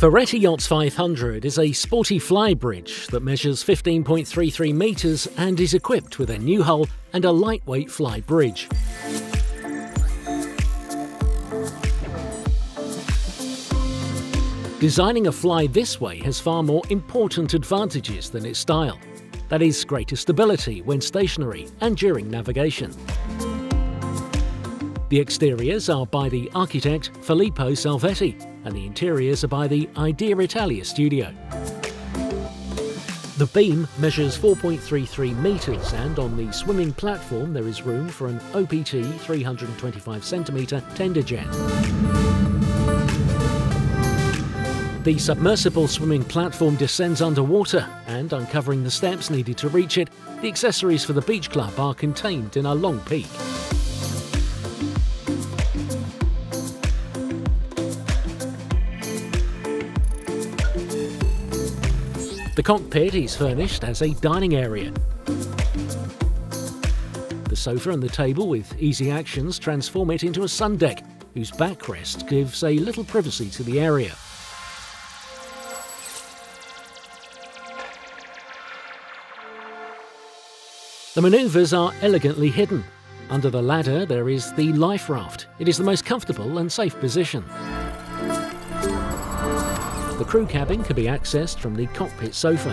FERRETTI Yachts 500 is a sporty flybridge that measures 15.33 metres and is equipped with a new hull and a lightweight fly bridge. Designing a fly this way has far more important advantages than its style. That is, greater stability when stationary and during navigation. The exteriors are by the architect Filippo Salvetti, and the interiors are by the Idea Italia studio. The beam measures 4.33 metres, and on the swimming platform there is room for an OPT 325cm tender jet. The submersible swimming platform descends underwater, and uncovering the steps needed to reach it, the accessories for the beach club are contained in a long peak. The cockpit is furnished as a dining area. The sofa and the table with easy actions transform it into a sun deck, whose backrest gives a little privacy to the area. The manoeuvres are elegantly hidden. Under the ladder there is the life raft. It is the most comfortable and safe position. The crew cabin can be accessed from the cockpit sofa.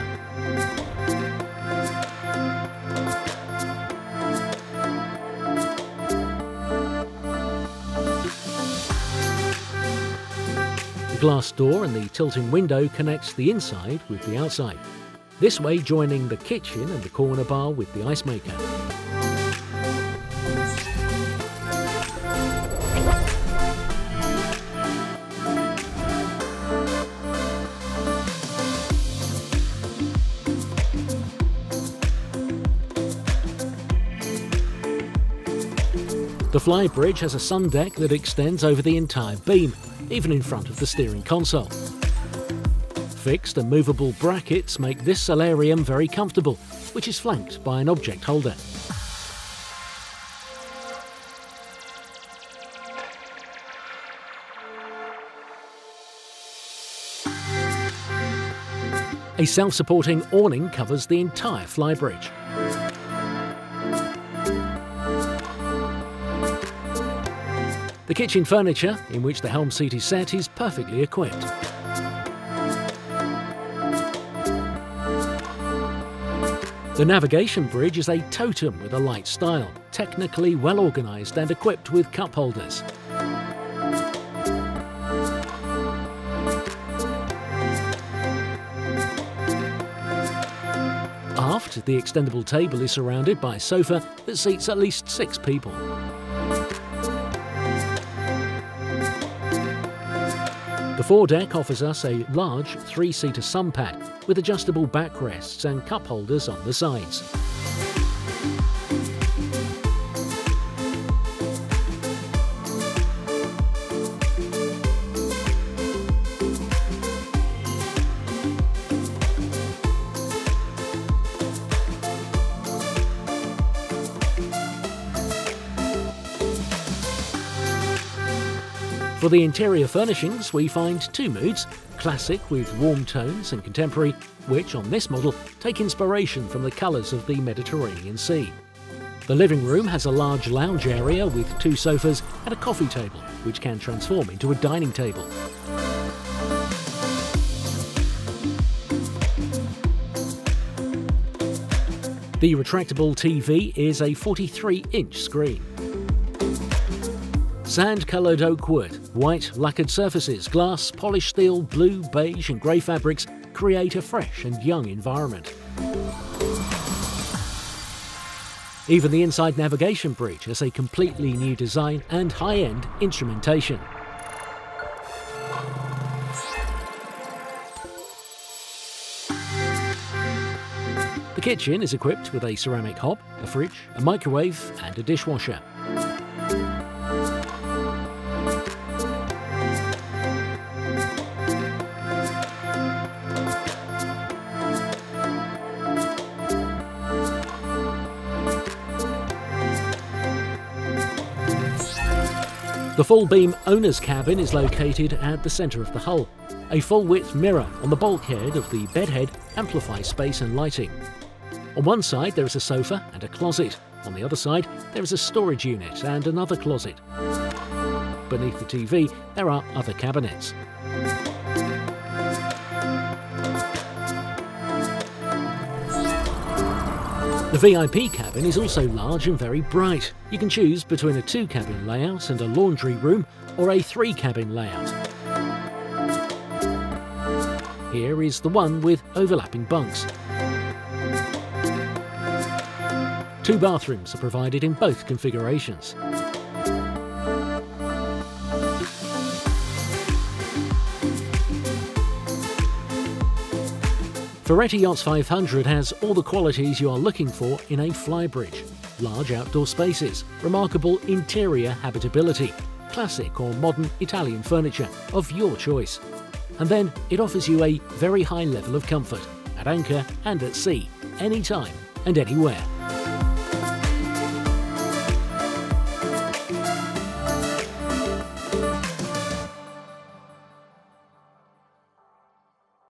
The glass door and the tilting window connects the inside with the outside, this way joining the kitchen and the corner bar with the ice maker. The flybridge has a sun deck that extends over the entire beam, even in front of the steering console. Fixed and movable brackets make this Solarium very comfortable, which is flanked by an object holder. A self-supporting awning covers the entire flybridge. The kitchen furniture, in which the helm seat is set, is perfectly equipped. The navigation bridge is a totem with a light style, technically well organised and equipped with cup holders. Aft, the extendable table is surrounded by a sofa that seats at least 6 people. The foredeck offers us a large 3-seater sun pad with adjustable backrests and cup holders on the sides. For the interior furnishings, we find 2 moods, classic with warm tones and contemporary, which on this model take inspiration from the colours of the Mediterranean Sea. The living room has a large lounge area with 2 sofas and a coffee table, which can transform into a dining table. The retractable TV is a 43-inch screen. Sand-coloured oak wood, white lacquered surfaces, glass, polished steel, blue, beige and grey fabrics create a fresh and young environment. Even the inside navigation bridge has a completely new design and high-end instrumentation. The kitchen is equipped with a ceramic hob, a fridge, a microwave and a dishwasher. The The full-beam owner's cabin is located at the centre of the hull. A full-width mirror on the bulkhead of the bedhead amplifies space and lighting. On one side there is a sofa and a closet. On the other side there is a storage unit and another closet. Beneath the TV there are other cabinets. The VIP cabin is also large and very bright. You can choose between a 2-cabin layout and a laundry room, or a 3-cabin layout. Here is the one with overlapping bunks. 2 bathrooms are provided in both configurations. Ferretti Yachts 500 has all the qualities you are looking for in a flybridge. Large outdoor spaces, remarkable interior habitability, classic or modern Italian furniture of your choice. And then it offers you a very high level of comfort, at anchor and at sea, anytime and anywhere.